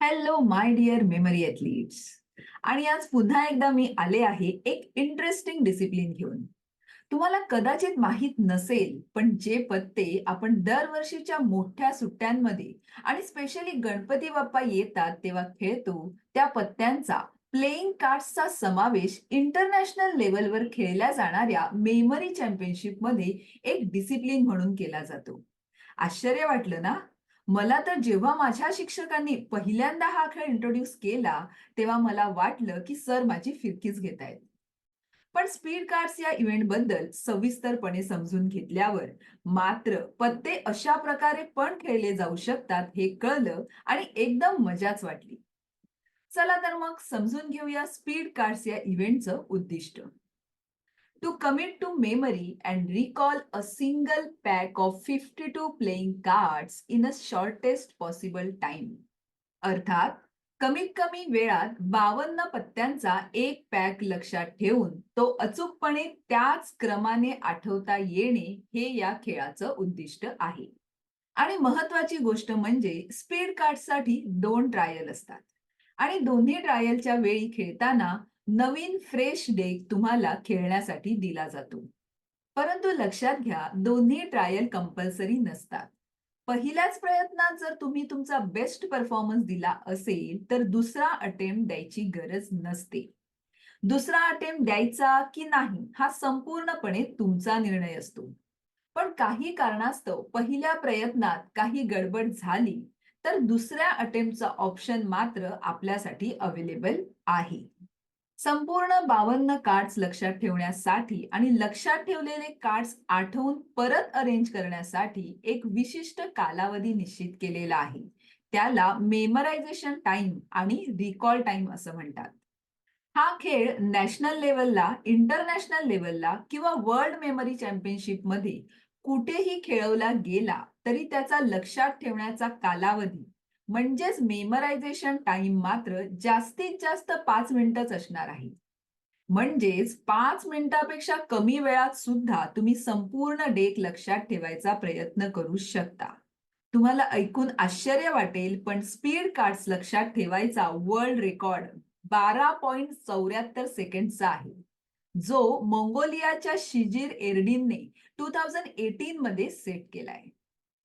Hello my dear memory athletes. आणि आज पुन्हा एकदा मी आले आहे एक इंटरेस्टिंग डिसिप्लिन घेऊन. तुम्हाला कदाचित माहीत नसेल, पण जे पत्ते आपण दरवर्षीच्या मोठ्या सुट्ट्यांमध्ये आणि स्पेशली गणपती बाप्पा येतात तेव्हा खेळतो, त्या पत्त्यांचा प्लेइंग कार्ड्सचा समावेश इंटरनॅशनल लेव्हलवर खेळल्या जाणाऱ्या मेमरी चॅम्पियनशिपमध्ये एक डिसिप्लिन म्हणून केला जातो. आश्चर्य वाटलं ना? मला तर जेव्हा माझ्या शिक्षकांनी पहिल्यांदा हा खेळ इंट्रोड्यूस केला, तेव्हा मला वाटलं की सर माझी फिरकीच घेतायत. पण स्पीड कार्ड्स या इव्हेंटबद्दल सविस्तरपणे समजून घेतल्यावर मात्र पत्ते अशा प्रकारे पण खेळले जाऊ शकतात हे कळलं आणि एकदम मजाच वाटली. चला तर मग समजून घेऊया स्पीड कार्ड्स या इव्हेंटचं उद्दिष्ट. To commit to memory and recall a single pack of 52 playing cards in a shortest possible time. अर्थात कमीत कमी वेळात 52 पत्त्यांचा एक पॅक लक्षात ठेवून तो अचूकपणे त्याच क्रमाने आठवता येणे हे या खेळाचं उद्दिष्ट आहे. आणि महत्वाची गोष्ट म्हणजे स्पीड कार्डसाठी 2 ट्रायल असतात. आणि दोन्ही ट्रायलच्या वेळी खेळताना नवीन फ्रेश डेक तुम्हाला खेळण्यासाठी दिला जातो. परंतु लक्षात घ्या, दोन्ही ट्रायल कंपल्सरी नसतात. पहिल्याच प्रयत्नात जर तुम्ही तुमचा बेस्ट परफॉर्मन्स दिला असेल, तर दुसरा अटेम्प्ट द्यायची गरज नसते. दुसरा अटेम्प्ट द्यायचा की नाही हा संपूर्णपणे तुमचा निर्णय असतो. पण काही कारणास्तव पहिल्या प्रयत्नात काही गडबड झाली, तर दुसऱ्या अटेम्प्टचा ऑप्शन मात्र आपल्यासाठी अवेलेबल आहे. संपूर्ण 52 कार्ड्स लक्षात ठेवण्यासाठी आणि लक्षात ठेवलेले कार्ड्स आठवून परत अरेंज करण्यासाठी एक विशिष्ट कालावधी निश्चित केलेला आहे. त्याला मेमरायझेशन टाइम आणि रिकॉल टाइम असं म्हणतात. हा खेळ नॅशनल लेव्हलला, इंटरनॅशनल लेव्हलला किंवा वर्ल्ड मेमरी चॅम्पियनशिपमध्ये कुठेही खेळवला गेला तरी त्याचा लक्षात ठेवण्याचा कालावधी म्हणजेच मेमरायझेशन टाइम मात्र जास्तीत जास्त 5 मिनिटच असणार आहे. म्हणजेच 5 मिनिटापेक्षा कमी वेळात सुद्धा तुम्ही संपूर्ण डेक लक्षात ठेवायचा प्रयत्न करू शकता. तुम्हाला ऐकून आश्चर्य वाटेल, पण स्पीड कार्ड्स लक्षात ठेवायचा वर्ल्ड रेकॉर्ड 12.74 सेकंडचा आहे, जो मंगोलियाच्या शिजीर एर्डिनने 2018 मध्ये सेट केलाय.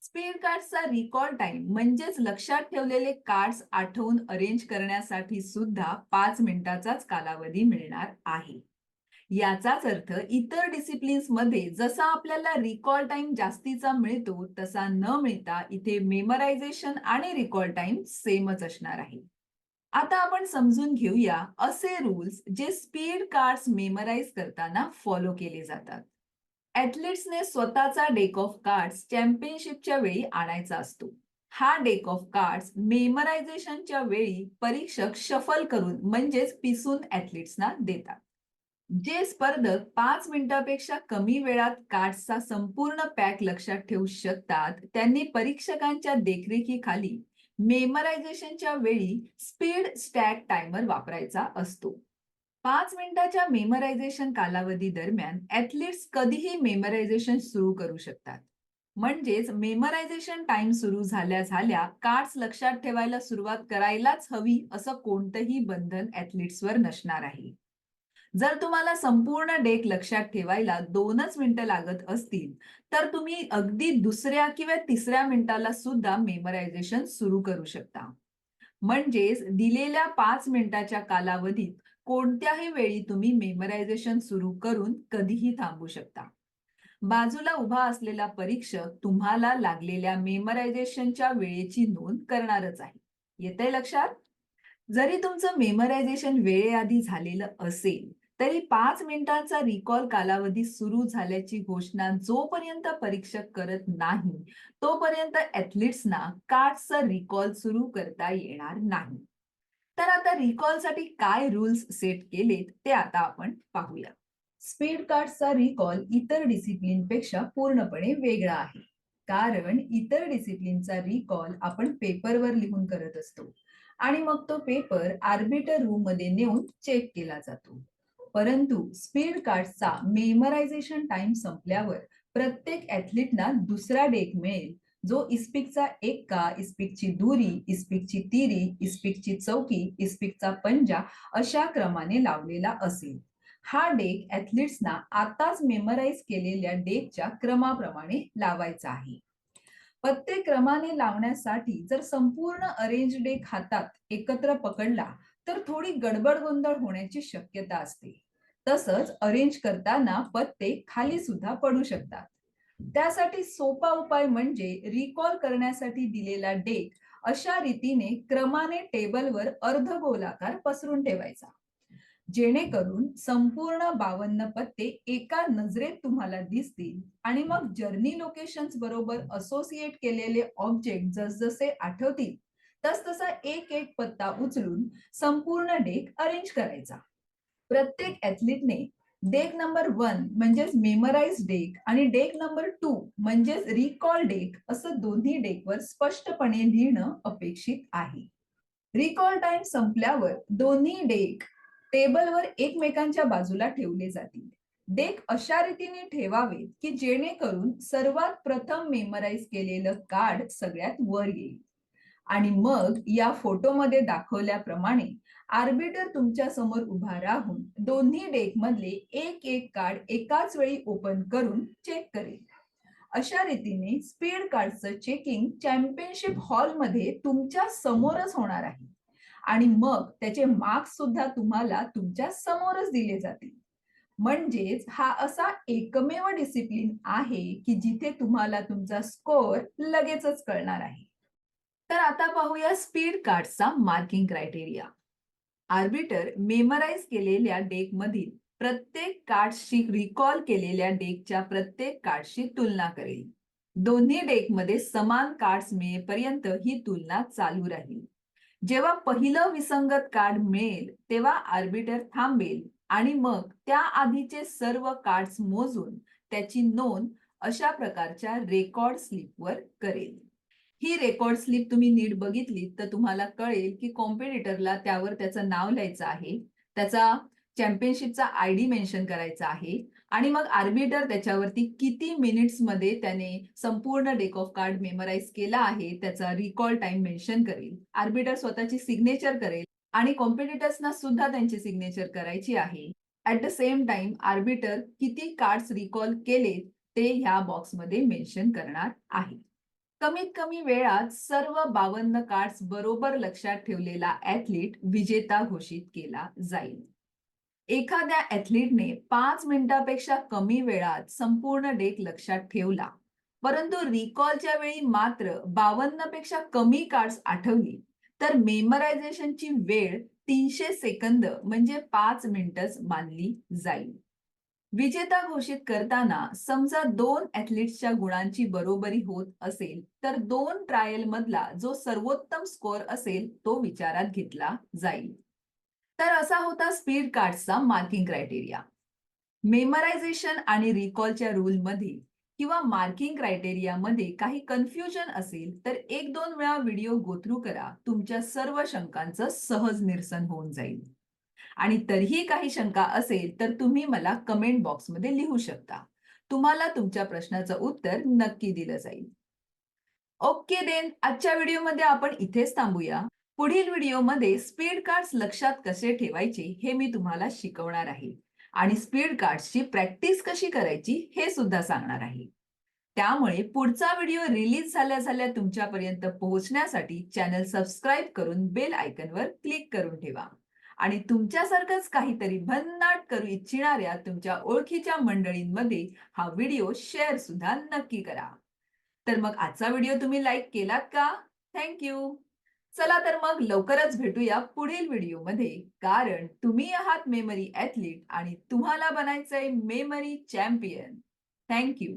स्पीड कार्ड्सचा रिकॉल टाइम म्हणजेच लक्षात ठेवलेले कार्ड्स आठवून अरेंज करण्यासाठी सुद्धा 5 मिनिटाचाच कालावधी मिळणार आहे. याचाच अर्थ इतर डिसिप्लिन्स मध्ये जसा आपल्याला रिकॉल टाइम जास्तीचा मिळतो तसा न मिळता इथे मेमरायझेशन आणि रिकॉल टाइम सेमच असणार आहे. आता आपण समजून घेऊया असे रूल्स जे स्पीड कार्ड्स मेमराईज करताना फॉलो केले जातात. ॲथलीट्सने स्वतःचा डेक ऑफ कार्ड्स चॅम्पियनशिपच्या वेळी आणायचा असतो. हा डेक ऑफ कार्ड्स मेमरायझेशनच्या वेळी परीक्षक शफल करून म्हणजेच पिसून ॲथलीट्सना देतात. जे स्पर्धक 5 मिनिटापेक्षा कमी वेळात कार्ड्सचा संपूर्ण पॅक लक्षात ठेवू शकतात, त्यांनी परीक्षकांच्या देखरेखीखाली मेमरायझेशनच्या वेळी स्पीड स्टॅक टायमर वापरायचा असतो. 5 मिनिटाच्या मेमरायझेशन कालावधी दरम्यान ॲथलीट्स कधीही मेमरायझेशन सुरू करू शकतात. म्हणजेच मेमरायझेशन टाइम सुरू झाल्या झाल्या कार्ड्स लक्षात ठेवायला सुरुवात करायलाच हवी असं कोणतंही बंधन ॲथलीट्सवर नसणार आहे. जर तुम्हाला संपूर्ण डेक लक्षात ठेवायला 2च मिनिटं लागत असतील, तर तुम्ही अगदी दुसऱ्या किंवा तिसऱ्या मिनिटाला सुद्धा मेमरायझेशन सुरू करू शकता. म्हणजेच दिलेल्या 5 मिनिटाच्या कालावधीत कोणत्याही वेळी तुम्ही मेमरायझेशन सुरू करून कधीही थांबू शकता. बाजूला उभा असलेला परीक्षक तुम्हाला लागलेल्या मेमरायझेशनच्या वेळेची नोंद करणारच आहे. येतंय लक्षात? जरी तुमचं मेमरायझेशन वेळेआधी झालेलं असेल, तरी 5 मिनिटांचा रिकॉल कालावधी सुरू झाल्याची घोषणा जोपर्यंत परीक्षक करत नाही, तोपर्यंत ॲथलीट्सना कार्ड्सचा रिकॉल सुरू करता येणार नाही. तर आता रिकॉलसाठी काय रूल्स सेट केलेत ते आता आपण पाहूया. स्पीड कार्ड्सचा रिकॉल इतर डिसिप्लिनपेक्षा पूर्णपणे वेगळा आहे. कारण इतर डिसिप्लिनचा रिकॉल आपण पेपरवर लिहून करत असतो आणि मग तो पेपर आर्बिटर रूम मध्ये नेऊन चेक केला जातो. परंतु स्पीड कार्ड्सचा मेमरायझेशन टाइम संपल्यावर प्रत्येक ॲथलीटला दुसरा डेक मिळेल, जो इस्पिकचा एक्का, इस्पिकची दुरी, इस्पिकची तिरी, इस्पिकची चौकी, इस्पिकचा पंजा अशा क्रमाने लावलेला असेल. हा डेक ऍथलीट्सना आताच मेमराईज केलेल्या डेकच्या क्रमाप्रमाणे लावायचा आहे. पत्ते क्रमाने लावण्यासाठी जर संपूर्ण अरेंज डेक हातात एकत्र पकडला तर थोडी गडबड गोंधळ होण्याची शक्यता असते. तसंच अरेंज करताना पत्ते खाली सुद्धा पडू शकतात. त्यासाठी सोपा उपाय म्हणजे रिकॉल करण्यासाठी दिलेला डेक अशा रीतीने क्रमाने टेबलवर अर्धगोलाकार पसरून ठेवायचा, जेणेकरून संपूर्ण 52 पत्ते एका नजरेत तुम्हाला दिसतील आणि मग जर्नी लोकेशन्स बरोबर असोसिएट केलेले ऑब्जेक्ट जसजसे आठवतील तसतसा एक एक पत्ता उचलून संपूर्ण डेक अरेंज करायचा. प्रत्येक ऍथलीटने डेक नंबर 1 म्हणजेच मेमराइज डेक आणि डेक नंबर 2 म्हणजेच रिकॉल डेक असं दोन्ही डेकवर स्पष्टपणे लिहिणं अपेक्षित आहे. रिकॉल टाइम संपल्यावर दोन्ही डेक टेबलवर एकमेकांच्या बाजूला ठेवले जातील. डेक अशा रीतीने ठेवावेत की जेणेकरून सर्वात प्रथम मेमराइज केलेलं कार्ड सगळ्यात वर येईल आणि मग या फोटोमध्ये दाखवल्याप्रमाणे आर्बिटर तुमच्या समोर उभा राहून दोन्ही डेक मधले एक एक कार्ड एकाच वेळी ओपन करून चेक करेल. अशा रीतीने स्पीड कार्डचं चेकिंग चॅम्पियनशिप हॉलमध्ये तुमच्या समोरच होणार आहे आणि मग त्याचे मार्क्स सुद्धा तुम्हाला तुमच्या समोरच दिले जातील. म्हणजेच हा असा एकमेव डिसिप्लिन आहे की जिथे तुम्हाला तुमचा स्कोअर लगेचच कळणार आहे. तर आता पाहूया स्पीड कार्डचा मार्किंग क्रायटेरिया. आर्बिटर मेमराइज केलेल्या डेक मधील प्रत्येक कार्डशी रिकॉल केलेल्या डेकच्या प्रत्येक कार्डशी तुलना करेल. दोन्ही डेकमध्ये समान कार्ड्स मिळेपर्यंत ही तुलना चालू राहील. जेव्हा पहिलं विसंगत कार्ड मिळेल तेव्हा आर्बिटर थांबेल आणि मग त्या आधीचे सर्व कार्ड्स मोजून त्याची नोंद अशा प्रकारच्या रेकॉर्ड स्लिपवर करेल. ही रेकॉर्ड स्लिप तुम्ही नीट बघितली तर तुम्हाला कळेल की कॉम्पिटिटरला त्यावर त्याचं नाव लिहायचं आहे, त्याचा चॅम्पियनशिपचा आयडी मेन्शन करायचा आहे आणि मग आर्बिटर त्याच्यावरती किती मिनिट्स मध्ये त्याने संपूर्ण डेक ऑफ कार्ड मेमराइज केला आहे त्याचा रिकॉल टाइम मेन्शन करेल. आर्बिटर स्वतःची सिग्नेचर करेल आणि कॉम्पिटिटर्सना सुद्धा त्यांची सिग्नेचर करायची आहे. At the same time arbiter किती कार्ड्स रिकॉल केले ते ह्या बॉक्समध्ये मेन्शन करणार आहे. कमीत कमी वेळात सर्व 52 कार्ड्स बरोबर लक्षात ठेवलेला ऍथलीट विजेता घोषित केला जाईल. एखाद्या ऍथलीटने 5 मिनिटापेक्षा कमी वेळात संपूर्ण डेक लक्षात ठेवला, परंतु रिकॉलच्या वेळी मात्र 52 पेक्षा कमी कार्ड्स आठवली, तर मेमरायझेशनची वेळ 300 सेकंद म्हणजे 5 मिनिटच मानली जाईल. विजेता घोषित करताना समजा 2 ऍथलीट्सच्या गुणांची बरोबरी होत असेल तर 2 ट्रायल मधला जो सर्वोत्तम स्कोअर असेल तो विचारात घेतला जाईल. तर असा होता स्पीड कार्डचा मार्किंग क्रायटेरिया. मेमरायझेशन आणि रिकॉलच्या रूलमध्ये किंवा मार्किंग क्रायटेरियामध्ये काही कन्फ्युजन असेल तर 1-2 वेळा व्हिडिओ गो थ्रू करा. तुमच्या सर्व शंकांचं सहज निरसन होऊन जाईल. आणि तरीही काही शंका असेल तर तुम्ही मला कमेंट बॉक्समध्ये लिहू शकता. तुम्हाला तुमच्या प्रश्नाचं उत्तर नक्की दिलं जाईल. ओके देन, आजच्या व्हिडिओमध्ये आपण इथेच थांबूया. पुढील व्हिडिओमध्ये स्पीड कार्ड्स लक्षात कसे ठेवायचे हे मी तुम्हाला शिकवणार आहे आणि स्पीड कार्ड्सची प्रॅक्टिस कशी करायची हे सुद्धा सांगणार आहे. त्यामुळे पुढचा व्हिडिओ रिलीज झाल्या तुमच्यापर्यंत पोहोचण्यासाठी चॅनल सबस्क्राईब करून बेल आयकॉनवर क्लिक करून ठेवा आणि तुमच्यासारखंच काहीतरी भन्नाट करू इच्छिणाऱ्या तुमच्या ओळखीच्या मंडळींमध्ये हा व्हिडिओ शेअर सुद्धा नक्की करा. तर मग आजचा व्हिडिओ तुम्ही लाईक केलात का? थँक्यू. चला तर मग लवकरच भेटूया पुढील व्हिडिओमध्ये, कारण तुम्ही आहात मेमरी ऍथलीट आणि तुम्हाला बनायचंय मेमरी चॅम्पियन. थँक्यू.